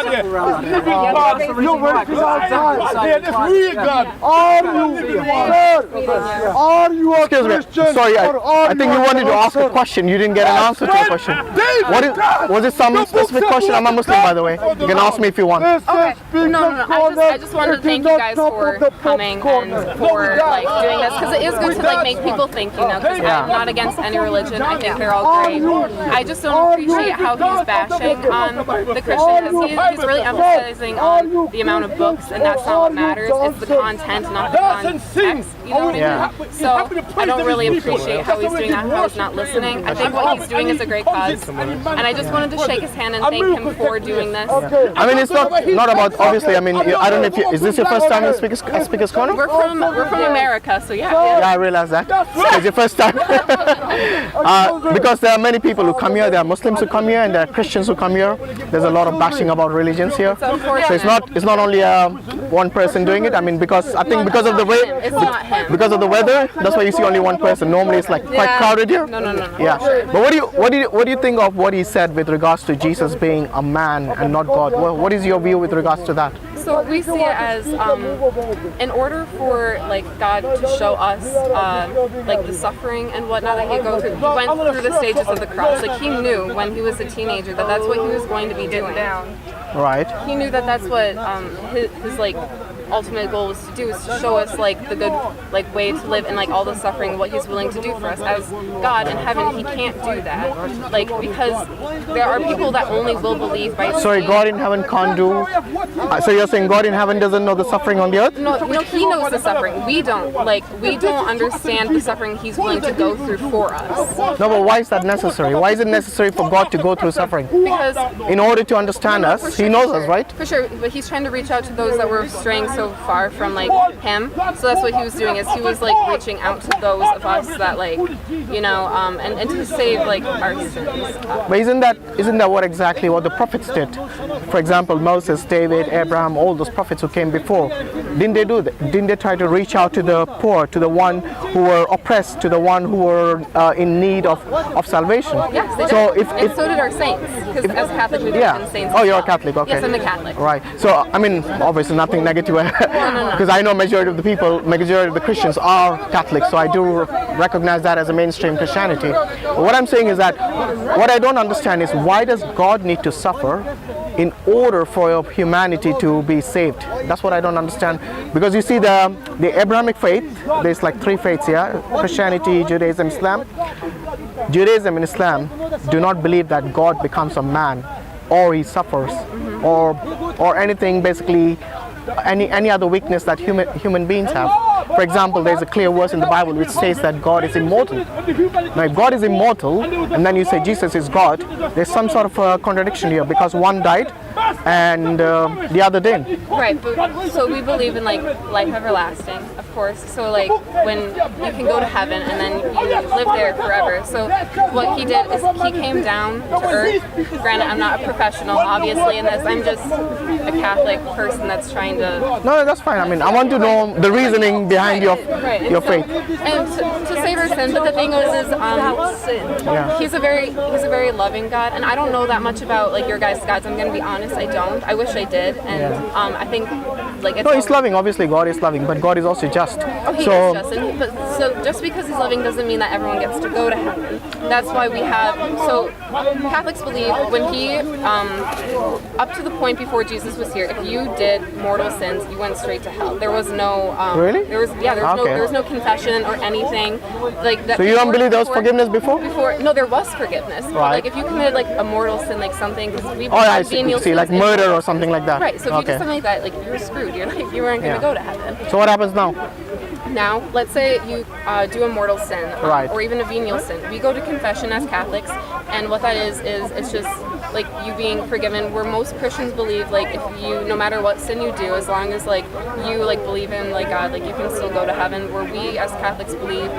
God here. This living God. You're working outside. Yeah, this real God. Are you a Excuse me. Christian? Sorry, or are I think you wanted to ask a question. You didn't get an answer to a question. Was it some specific question? I'm a Muslim, by the way. You can ask me if you want. Okay. No. I just wanted to thank you guys for coming and for like doing this, because it is good to like make people think, you know, because I'm not against any religion. I think they're all great. I just don't appreciate how he's bashing on the Christians. He's really emphasizing on the amount of books, and that's not what matters. It's the content, not the context. You know what I mean? So I don't really appreciate how he's doing that, how he's not listening. I think what he's doing is a great cause, and I just wanted to shake his hand and thank him for doing this. I mean, it's not about, obviously, I mean, I don't know if you, is this your first time in Speaker's Corner? We're from America, so yeah. Yeah, I realize that. It's your first time. Because there are many people who come here, there are Muslims who come here, and there are Christians who come here. There's a lot of bashing about religions here. So it's not only one person doing it. I mean, because I think because of the way, because of the weather, that's why you see only one person. Normally it's like quite crowded here. No. Yeah. But what do you think of what he said with regards to Jesus being a man and not God? What is your view with regards to that? So we see it as, in order for like God to show us like the suffering and whatnot that he went through the stages of the cross. Like he knew when he was a teenager that that's what he was going to be doing. Right. He knew that that's what his like ultimate goal was to do, is to show us like the good like way to live and like all the suffering, what he's willing to do for us. As God in heaven, he can't do that, like, because there are people that only will believe by Sorry, God in heaven can't do. So you're saying God in heaven doesn't know the suffering on the earth? No, he knows the suffering. We don't. Like, we don't understand the suffering he's willing to go through for us. No, but why is that necessary? Why is it necessary for God to go through suffering? Because in order to understand us, he knows us, right? For sure, but he's trying to reach out to those that were straying so far from like him. So that's what he was doing, is he was like reaching out to those of us that like, you know, and to save like our sins. But isn't that what exactly what the prophets did? For example, Moses, David, Abraham, all those prophets who came before, didn't they do that? Didn't they try to reach out to the poor, to the one who were oppressed, to the one who were in need of salvation? Yes, they so did. And so did our saints, because as Catholic we believe in saints. Oh, you're a Catholic, okay. Yes, I'm a Catholic. Right. So I mean, obviously nothing negative, because I know majority of the Christians are Catholic, so I do recognize that as a mainstream Christianity. But what I'm saying is that what I don't understand is, why does God need to suffer in order for humanity to be saved? That's what I don't understand. Because you see the Abrahamic faith, there's like three faiths here: Christianity, Judaism, Islam. Judaism and Islam do not believe that God becomes a man, or he suffers, or anything, basically any other weakness that human beings have. For example, there's a clear verse in the Bible which says that God is immortal. Now, if God is immortal, and then you say Jesus is God, there's some sort of a contradiction here, because one died and the other didn't. Right, but so we believe in like life everlasting, of course. So like when you can go to heaven and then you live there forever. So what he did is he came down to earth. Granted, I'm not a professional, obviously, in this. I'm just a Catholic person that's trying to. No, that's fine. I mean, I want to know the reasoning behind your faith. And to save our sin, but the thing is he's a very loving God, and I don't know that much about like your guys' gods. I'm gonna be honest, I don't. I wish I did, and I think like it's. No, he's loving. Obviously, God is loving, but God is also just. Oh, he is just. So just because he's loving doesn't mean that everyone gets to go to heaven. That's why we have. So Catholics believe when he, up to the point before Jesus was here, if you did mortal sins, you went straight to hell. There was no. Really? There was no confession or anything like that. So you don't believe there was forgiveness before? No, there was forgiveness. Right. Like if you committed like a mortal sin, like something, because we. I see, like murder or something like that. Right. So if you did something like that, like you're screwed. You weren't going to go to heaven. So what happens now? Now, let's say you do a mortal sin, or even a venial sin. We go to confession as Catholics, and what that is it's just like you being forgiven. Where most Christians believe, like if you, no matter what sin you do, as long as like you like believe in like God, like you can still go to heaven. Where we as Catholics believe,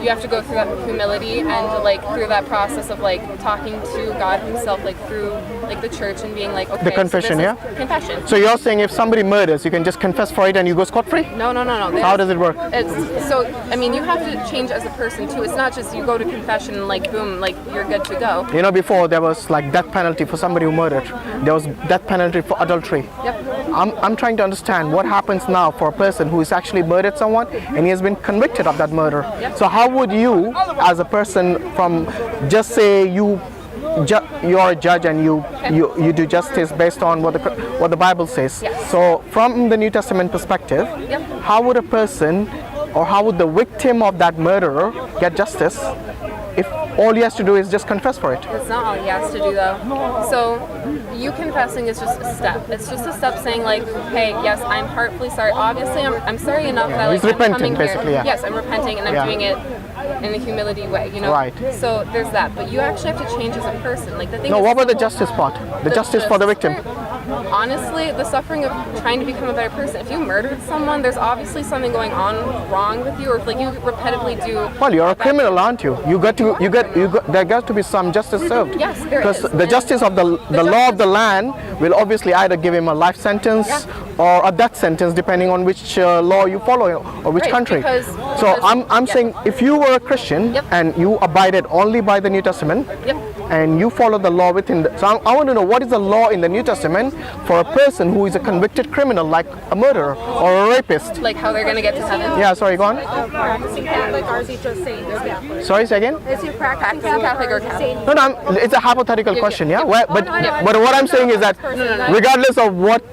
you have to go through that humility and like through that process of like talking to God Himself, like through like the church and being like, okay, the confession, so confession. So you're saying if somebody murders, you can just confess for it and you go scot-free? No. How does it work? So I mean, you have to change as a person too. It's not just you go to confession and like boom, like you're good to go. You know, before there was like like death penalty for somebody who murdered. There was death penalty for adultery. I'm trying to understand what happens now for a person who has actually murdered someone and he has been convicted of that murder. So how would you, as a person from, just say you're a judge and you do justice based on what the Bible says. So from the New Testament perspective, how would a person, or how would the victim of that murderer get justice if all he has to do is just confess for it? That's not all he has to do, though. So you confessing is just a step. It's just a step saying like, hey, yes, I'm heartfully sorry. Obviously, I'm sorry enough that like, he's repenting, I'm coming basically, here. yeah. Yes, I'm repenting and I'm doing it in a humility way, you know? Right. So there's that. But you actually have to change as a person. Like the thing No, is, what about the justice part? The justice for the victim? Honestly, the suffering of trying to become a better person. If you murdered someone, there's obviously something going on wrong with you, or if like you repetitively do. Well, you're a criminal, aren't you? There got to be some justice served. Yes, there because is. the justice of the law of the land will obviously either give him a life sentence or a death sentence, depending on which law you follow or which country. So I'm saying, if you were a Christian and you abided only by the New Testament, and you follow the law within the, so I want to know, what is the law in the New Testament for a person who is a convicted criminal, like a murderer or a rapist? Like how they're going to get to heaven? Yeah, sorry, go on. Practicing Catholic, or is he just saying they're Catholic? Sorry, say again? Is he practicing Catholic or Catholic? No, it's a hypothetical question, yeah? But what I'm saying is that regardless of what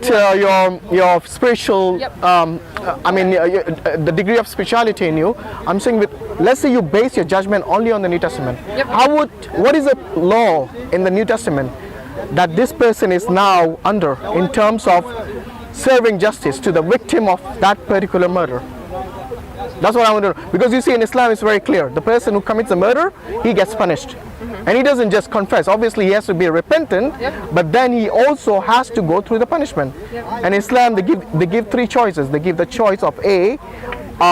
your spiritual, the degree of spirituality in you, I'm saying let's say you base your judgment only on the New Testament. What is the law in the New Testament that this person is now under in terms of serving justice to the victim of that particular murder? That's what I want to know. Because you see, in Islam it's very clear. The person who commits a murder, he gets punished. And he doesn't just confess. Obviously he has to be repentant, but then he also has to go through the punishment. And Islam, they give three choices. They give the choice of A,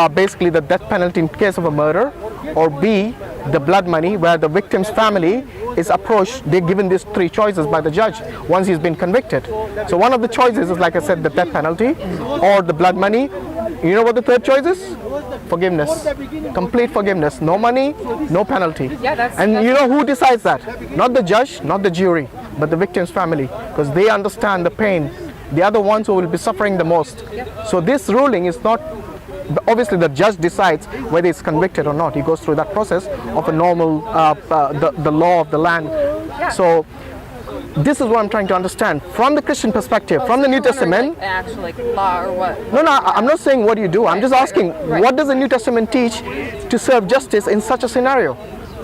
basically the death penalty in case of a murder, or B, the blood money, where the victim's family is approached. They're given these three choices by the judge once he's been convicted. So one of the choices is, like I said, the death penalty or the blood money. You know what the third choice is? Forgiveness. Complete forgiveness. No money, no penalty. And you know who decides that? Not the judge, not the jury, but the victim's family, because they understand the pain. They are the ones who will be suffering the most. So this ruling is not, obviously the judge decides whether it's convicted or not. He goes through that process of a normal, the law of the land. So this is what I'm trying to understand from the Christian perspective, from the New Testament. Actual like law or what? No, I'm not saying what you do. I'm just asking, what does the New Testament teach to serve justice in such a scenario?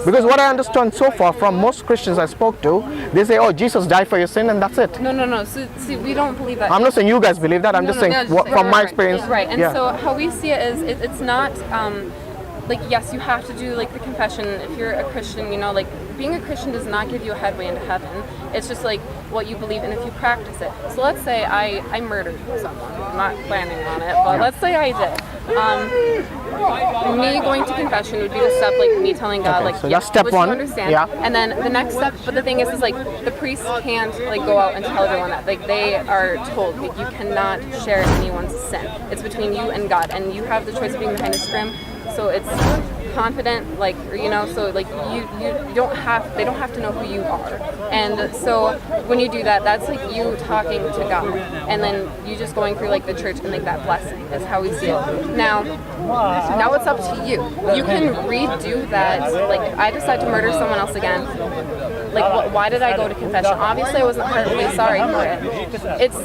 Because what I understand so far from most Christians I spoke to, they say, oh, Jesus died for your sin and that's it. No. So, see, we don't believe that. I'm not saying you guys believe that. I'm just saying from my experience. Right. And so how we see it is, it's not like, yes, you have to do like the confession if you're a Christian, you know, like being a Christian does not give you a headway into heaven. It's just like what you believe in if you practice it. So let's say I murdered someone. I'm not planning on it, but let's say I did. Me going to confession would be the step, like me telling God, like, so that's step one. Understand. And then the next step, but the thing is like the priest can't like go out and tell everyone that. Like they are told, like, you cannot share anyone's sin. It's between you and God, and you have the choice of being behind a scrim. So it's confident, like, you know, so like you don't have, they don't have to know who you are. And so when you do that, that's like you talking to God, and then you just going through like the church and like that blessing is how we see it. Now it's up to you. You can redo that. Like if I decide to murder someone else again, like why did I go to confession? Obviously I wasn't heartily sorry for it. It's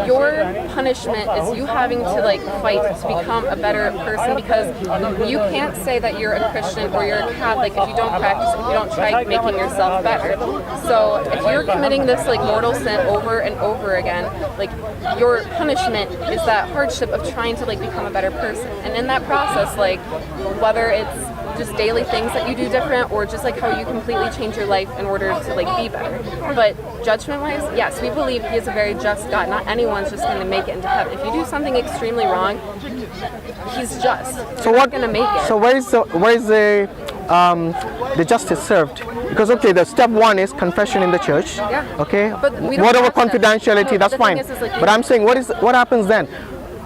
your punishment is you having to like fight to become a better person, because you can't say that you're a Christian or you're a Catholic if you don't practice, if you don't try making yourself better. So if you're committing this like mortal sin over and over again, like your punishment is that hardship of trying to like become a better person. And in that process, like whether it's just daily things that you do different or just like how you completely change your life in order to like be better. But judgment wise, yes, we believe he is a very just God. Not anyone's just going to make it into heaven. If you do something extremely wrong, he's just. So what going to make it? So where is the justice served? Because okay, the step one is confession in the church. Okay, but we don't whatever confidentiality, that's fine. Is like, but I'm saying, what happens then?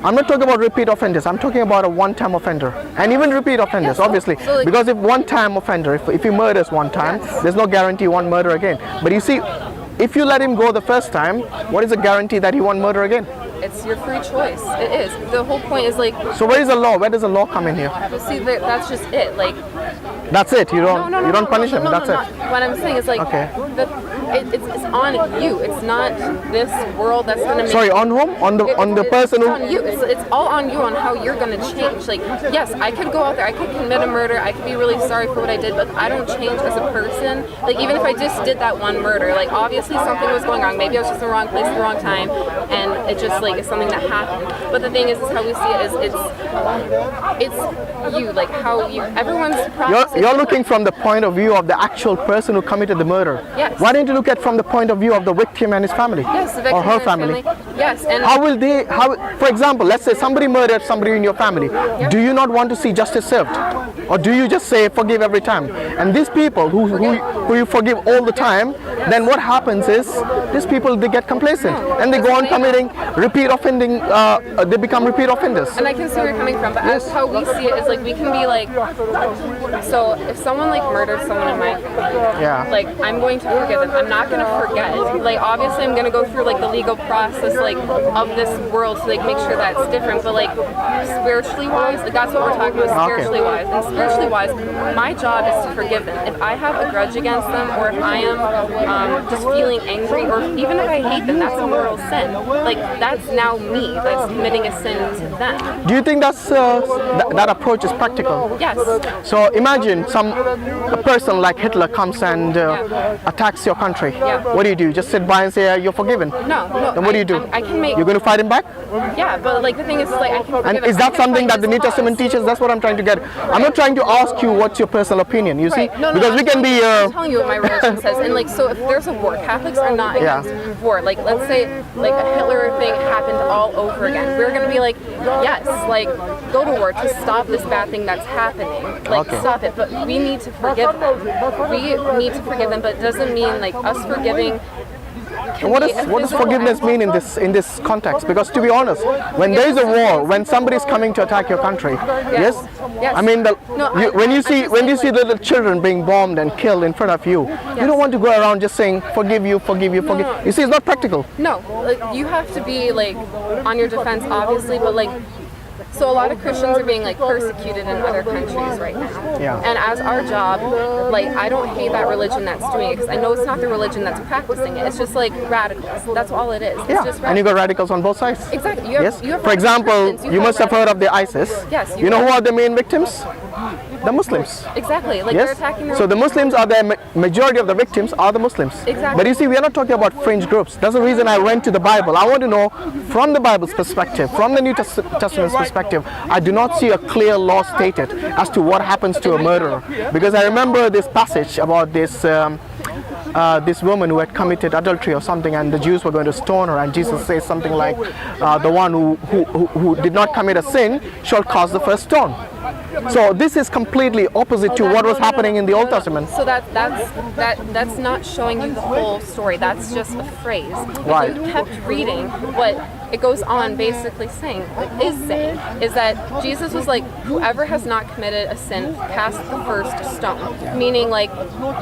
I'm not talking about repeat offenders. I'm talking about a one-time offender, and even repeat offenders, obviously. So like, because if one-time offender, if he murders one time, there's no guarantee he won't murder again. But you see, if you let him go the first time, what is the guarantee that he won't murder again? it's your free choice. It is. The whole point is like. So where is the law? Where does the law come in here? See, that's just it. Like. That's it. You don't punish him. That's it. What I'm saying is like. Okay. It's on you. It's not this world that's gonna make. Sorry, on whom? On the person who. It's on you. It's all on you on how you're gonna change. Like, yes, I could go out there. I could commit a murder. I could be really sorry for what I did, but I don't change as a person. Like, even if I just did that one murder, like obviously something was going wrong. Maybe I was just in the wrong place at the wrong time, and it just like is something that happened. But the thing is how we see it is it's you. Like how you. Everyone's process. You're looking from the point of view of the actual person who committed the murder. Yes. Why don't you look at from the point of view of the victim and his family? Yes, the victim or her and his family. Yes, and for example, let's say somebody murdered somebody in your family. Yep. Do you not want to see justice served? Or do you just say forgive every time? And these people who you forgive all the time, then what happens is these people, they get complacent and they go on committing repeat offending, they become repeat offenders. And I can see where you're coming from, but as how we see it is like we can be like, so if someone like murdered someone in my family, like I'm going to forgive them. I'm not going to forget. Like obviously I'm going to go through like the legal process like of this world to like make sure that's different, but like spiritually wise, like, that's what we're talking about, spiritually wise. And spiritually wise, my job is to forgive them. If I have a grudge against them, or if I am just feeling angry, or even if I hate them, that's a mortal sin. Like that's now me that's committing a sin to them. Do you think that's that approach is practical? Yes. So imagine a person like Hitler comes and attacks your country. Yeah. What do? You just sit by and say you're forgiven? No. Then what do? I can make. You're going to fight him back? Yeah, but like the thing is like I can forgive And him. is that something that the New Testament teaches? That's what I'm trying to get. I'm not trying to ask you what's your personal opinion. You see, because we can be. I'm telling you what my religion says, and like so, if there's a war, Catholics are not against war. Like let's say like a Hitler thing happened all over again, we're gonna be like, yes, like go to war to stop this bad thing that's happening. Like stop it. But we need to forgive them. We need to forgive them, but it doesn't mean like us forgiving. What does forgiveness mean in this context? Because to be honest, when there is a war, when somebody is coming to attack your country, yes. I mean, when you see little children being bombed and killed in front of you, you don't want to go around just saying forgive you, forgive you, forgive. You see, it's not practical. No, like you have to be like on your defense, obviously, but like. So a lot of Christians are being like persecuted in other countries right now. Yeah. And as our job, like I don't hate that religion that's doing it because I know it's not the religion that's practicing it. It's just like radicals. That's all it is. It's just radicals. And you got radicals on both sides. Exactly. You have for example, you must have heard of the ISIS. Yes. You know who are the main victims? The Muslims. Exactly. Like they're attacking. So the Muslims are the majority of the victims are the Muslims. Exactly. But you see, we are not talking about fringe groups. That's the reason I went to the Bible. I want to know from the Bible's perspective, from the New Testament's perspective. I do not see a clear law stated as to what happens to a murderer. Because I remember this passage about this this woman who had committed adultery or something, and the Jews were going to stone her, and Jesus says something like, the one who did not commit a sin shall cast the first stone. So this is completely opposite to what was happening in the Old Testament. So that's not showing you the whole story. That's just a phrase. Right. If you kept reading what it goes on basically saying is that Jesus was like, whoever has not committed a sin, cast the first stone. Meaning like,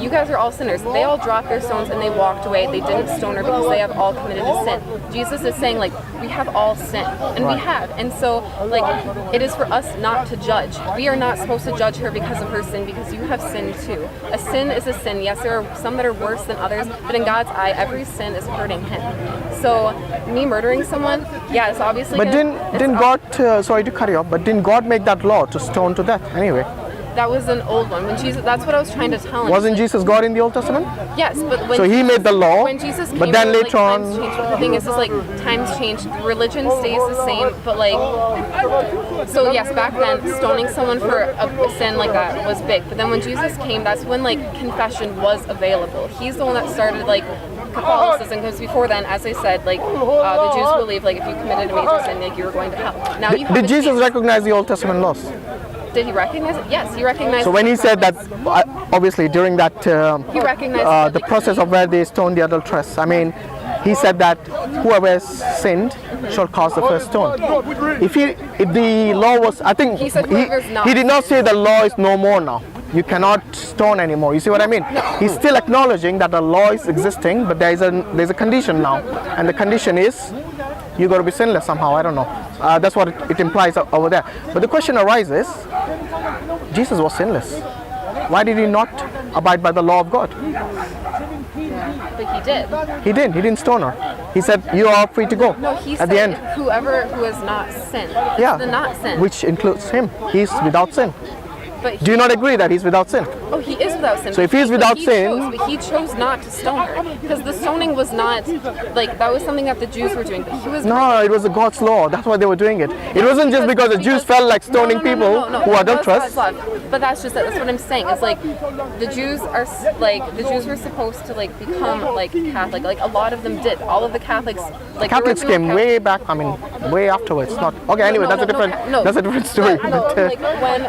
you guys are all sinners. They all dropped their stones and they walked away. They didn't stone her because they have all committed a sin. Jesus is saying like, we have all sinned, and we have. And so like, it is for us not to judge. We are not supposed to judge her because of her sin, because you have sinned too. A sin is a sin. Yes, there are some that are worse than others, but in God's eye, every sin is hurting him. So me murdering someone, yeah, it's obviously. But didn't God? Sorry to cut you off, but didn't God make that law to stone to death anyway? That was an old one. When Jesus, that's what I was trying to tell him. Wasn't Jesus God in the Old Testament? Yes, but when so he made the law. When Jesus came, but then later on, times changed. The thing is like times changed. Religion stays the same, but like, so yes, back then stoning someone for a sin like that was big. But then when Jesus came, that's when like confession was available. He's the one that started like Catholicism, because before then, as I said, like the Jews believed like if you committed a major sin, like you were going to hell. Now did Jesus recognize the Old Testament laws? Did he recognize it? Yes, he recognized. So when he said that, obviously during that he recognized the process of where they stoned the adulteress, I mean, he said that whoever has sinned shall cast the first stone. If the law was, I think He said whoever's not he did not say the law is no more now. You cannot stone anymore. You see what I mean? He's still acknowledging that the law is existing, but there's a condition now, and the condition is you got to be sinless somehow. I don't know. That's what it implies over there. But the question arises: Jesus was sinless. Why did he not abide by the law of God? But he did. He didn't. He didn't stone her. He said, "You are free to go." No, he at said the end. whoever who has not sinned. Yeah, The not sin. which includes him. He's without sin. But Do you not agree that he's without sin? Oh, he is without sin. So if he's without sin- but he chose not to stone her because the stoning was not like that was something that the Jews were doing. But he was No, it was the God's law. That's why they were doing it. It wasn't just because the Jews felt like stoning people who are adulterous. But that's just that's what I'm saying. It's like the Jews are the Jews were supposed to like become like Catholic. Like a lot of them did. All of the Catholics like Catholics came way back. I mean, way afterwards. Not okay. Anyway, that's a different. That's a different story. No, like when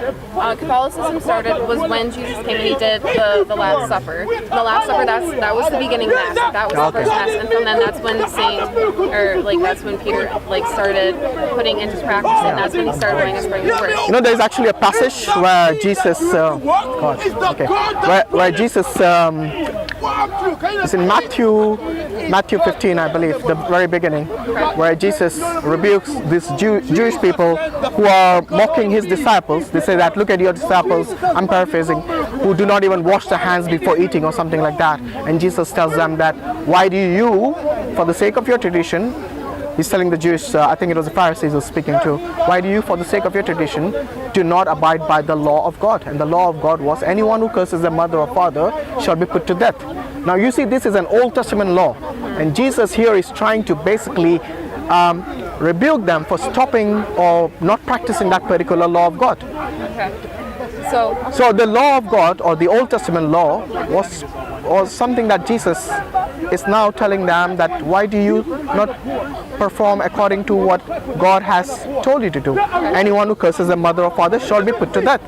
Catholicism started was when Jesus came and he did the Last Supper. The Last Supper, that was the beginning mass. That was the first mass, and from then that's when that's when Peter like started putting into practice, and that's when he started writing his praying word. You know, there's actually a passage where Jesus, where Jesus is in Matthew 15, I believe, the very beginning, where Jesus rebukes these Jewish people who are mocking his disciples. They say that, look at your disciples, I'm paraphrasing, who do not even wash their hands before eating or something like that. And Jesus tells them that, why do you, for the sake of your tradition, he's telling the Jewish, I think it was the Pharisees he was speaking to, why do you, for the sake of your tradition, do not abide by the law of God? And the law of God was, anyone who curses their mother or father shall be put to death. Now you see, this is an Old Testament law, and Jesus here is trying to basically rebuke them for stopping or not practicing that particular law of God. Okay. So the law of God, or the Old Testament law, was something that Jesus is now telling them that, why do you not perform according to what God has told you to do? Anyone who curses a mother or father shall be put to death.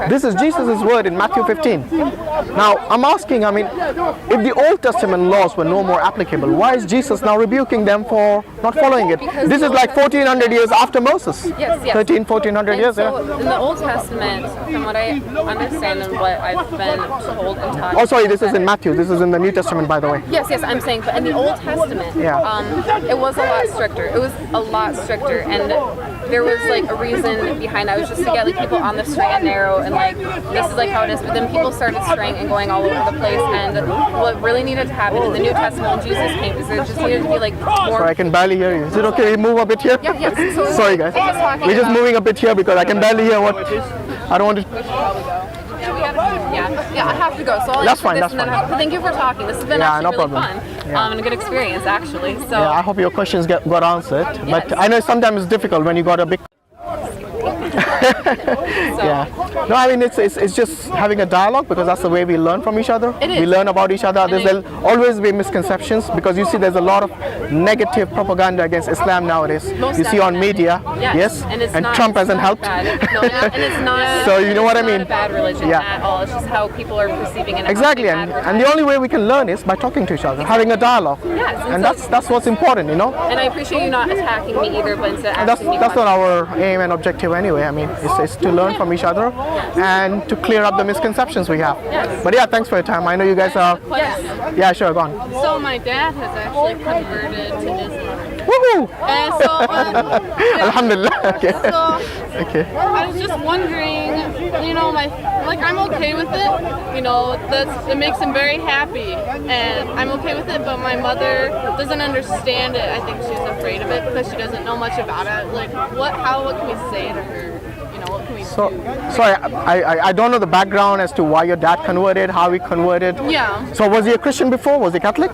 This is Jesus' word in Matthew 15. Now I'm asking, I mean, if the Old Testament laws were no more applicable, why is Jesus now rebuking them for not following it? This is like 1400 years after Moses. Yes. 1400 years. So in the Old Testament, from what I understand and what I've been told and taught. Oh, sorry, this is in Matthew. This is in the New Testament, by the way. Yes, I'm saying, but in the Old Testament, it was a lot stricter. It was a lot stricter, and there was like a reason behind that. It was just to get like people on the straight and narrow, and like this is like how it is. But then people started straying and going all over the place, and what really needed to happen in the New Testament when Jesus came is there just needed to be like more. Sorry, I can barely hear you. Is it okay we move a bit here? Yes. So sorry guys. We're just moving a bit here because I can barely hear what. I don't want to. Yeah, I have to go. So I'll that's fine. Thank you for talking. This has been actually really fun and a good experience, actually. So yeah, I hope your questions got answered. Yes. But I know sometimes it's difficult when you got a big. Yeah. No, I mean it's just having a dialogue, because that's the way we learn from each other. We learn about each other. There'll always be misconceptions, because you see there's a lot of negative propaganda against Islam nowadays. You see on media, yes, and Trump hasn't helped. And it's not. So you know what I mean? Not a bad religion at all. It's just how people are perceiving it. Exactly, and the only way we can learn is by talking to each other, having a dialogue. Yes, and that's what's important, you know. And I appreciate you not attacking me either, but instead asking me. That's not our aim and objective anyway. I mean, it's to learn from each other and to clear up the misconceptions we have. Yes. But yeah, thanks for your time. I know you guys are. Yes. Yeah, sure, go on. So my dad has actually converted to Islam. Woohoo! And so, Alhamdulillah. Okay. Okay. I was just wondering, you know, I'm okay with it. You know, it makes him very happy, and I'm okay with it. But my mother doesn't understand it. I think she's afraid of it because she doesn't know much about it. Like, what can we say to her? What can we do? Sorry, I don't know the background as to why your dad converted, how he converted. Yeah. So was he a Christian before? Was he Catholic?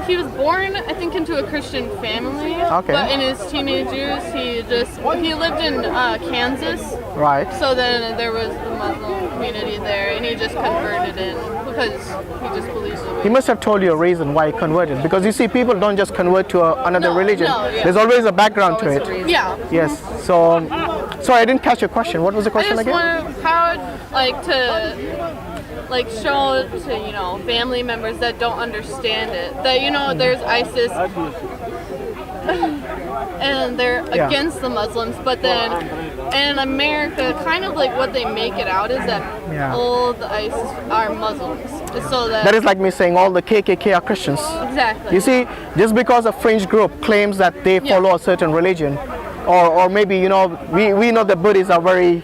He was born, I think, into a Christian family. Okay. But in his teenage years, he lived in Kansas. Right. So then there was the Muslim community there, and he just converted in because he just believes in it. He must have told you a reason why he converted, because you see, people don't just convert to another religion. There's always a background to it. Yeah. Yes. So, sorry, I didn't catch your question. What was the question again? I just wonder how, like show to family members that don't understand it that there's ISIS and they're against the Muslims, but then in America, kind of like what they make it out is that all the ISIS are Muslims. So that is like me saying all the KKK are Christians. Exactly. You see, just because a fringe group claims that they follow a certain religion, or maybe we know that Buddhists are very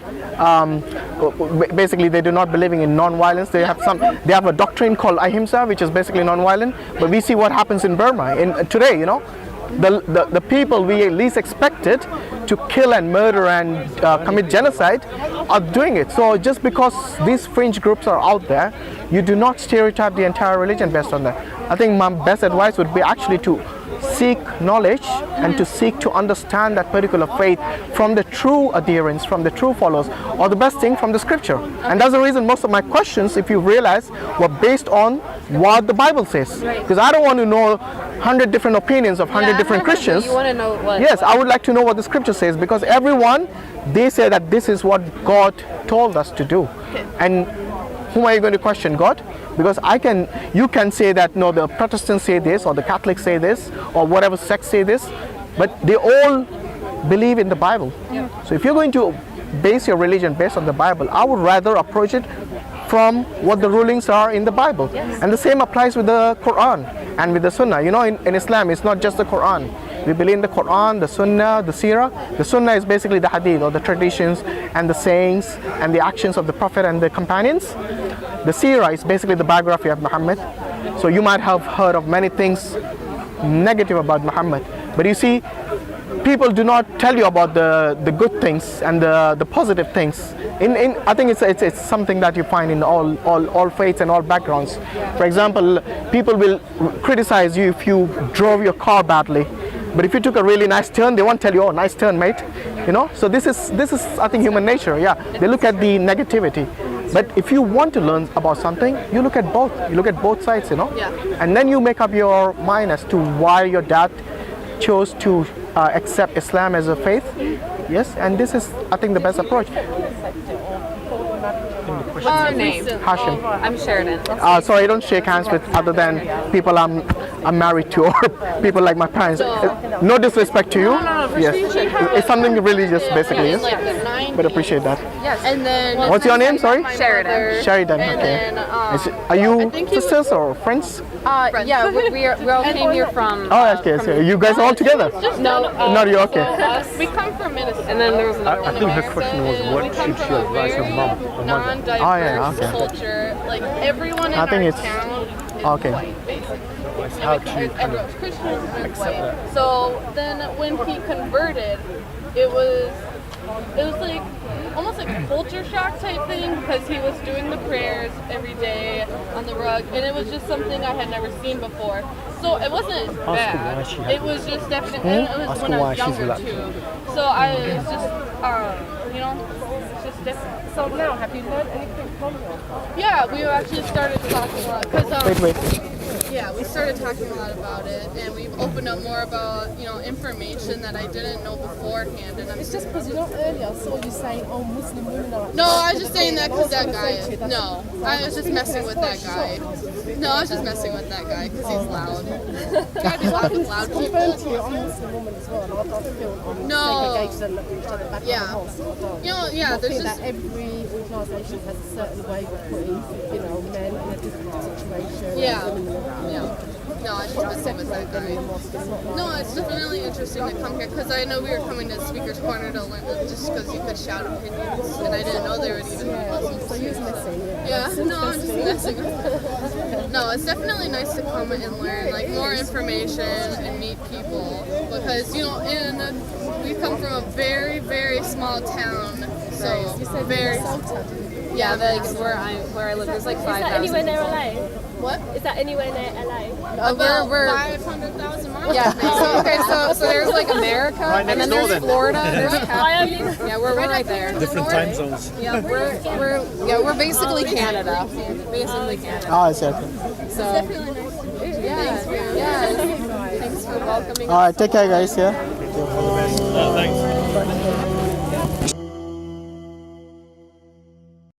basically they do not believing in non-violence. They have a doctrine called ahimsa, which is basically non-violent. But we see what happens in Burma today. The people we least expected to kill and murder and commit genocide are doing it. So just because these fringe groups are out there, you do not stereotype the entire religion based on that. I think my best advice would be actually to seek knowledge and to seek to understand that particular faith from the true adherents, from the true followers, or the best thing from the scripture. And that's the reason most of my questions, if you realize, were based on what the Bible says. Because I don't want to know 100 different opinions of 100 different Christians. You want to know what? Yes, I would like to know what the scripture says, because everyone, they say that this is what God told us to do. And whom are you going to question? God? Because you can say that no, the Protestants say this, or the Catholics say this, or whatever sect say this, but they all believe in the Bible. So if you're going to base your religion based on the Bible, I would rather approach it from what the rulings are in the Bible. And the same applies with the Quran and with the Sunnah. In Islam, it's not just the Quran. We believe in the Quran, the Sunnah, the Seerah. The Sunnah is basically the Hadith, or the traditions and the sayings and the actions of the Prophet and the companions. The Seerah is basically the biography of Muhammad. So you might have heard of many things negative about Muhammad. But you see, people do not tell you about the good things and the positive things. I think it's something that you find in all faiths and all backgrounds. For example, people will criticize you if you drove your car badly. But if you took a really nice turn, they won't tell you, "Oh, nice turn, mate." So this is I think human nature. Yeah, they look at the negativity. But if you want to learn about something, you look at both. You look at both sides, and then you make up your mind as to why your dad chose to accept Islam as a faith. Yes, and this is, I think, the best approach. What's your name? Hashim. I'm Sheridan. Sorry, I don't shake hands with other than people I'm married to, or people like my parents. No disrespect to you. No, yes, it's something religious, basically. Yes, but appreciate that. Yes. And then what's your name? Sorry. Sheridan. Sheridan. Okay. Are you sisters or friends? Yeah, we all came here from. Oh, okay. So you guys are all together? No, not you. Okay. We come from Minnesota. And then there was another I think her question was, what should she advise her mom? Non-diverse culture. Like everyone in our town is white, basically. How to kind of Christians and white. So then when he converted, it was like almost like a culture shock type thing, because he was doing the prayers every day on the rug, and it was just something I had never seen before. So it wasn't bad. It was just definitely, it was when I was younger too. So I was just, it's just different. So now, have you learned anything from your father? Yeah, we actually started talking a lot, because Wait. yeah, we started talking a lot about it, and we've opened up more about, information that I didn't know beforehand. And It's just because, earlier I saw you saying, oh, Muslim women are... No, I was just saying that because that guy... No, I was just messing with that guy. No, I was just messing with that guy because he's loud. You gotta be loud with loud people. I'm a Muslim woman as well, and I don't feel segregation at each other back in the house. Yeah, there's just... that every organisation has a certain way of putting, men in a different situation. Yeah. No, I was just messing with that guy. No, it's definitely interesting to come here, because I know we were coming to Speaker's Corner to learn just because you could shout opinions, and I didn't know there would even be Muslims. So you're messing, No, I'm just messing with No, it's definitely nice to come and learn, more information and meet people, because, we come from a very, very small town, so very... Yeah, where I live, there's 5,000. Is that anywhere near LA? What? Is that anywhere near LA? About 500,000 miles. Yeah. So there's America, and then there's Florida. There's Wyoming. Yeah, we're right there. different time zones. Yeah, we're basically Canada. Basically Canada. Oh, I see. So yeah. Thanks for welcoming us. All right, take care, guys. Yeah.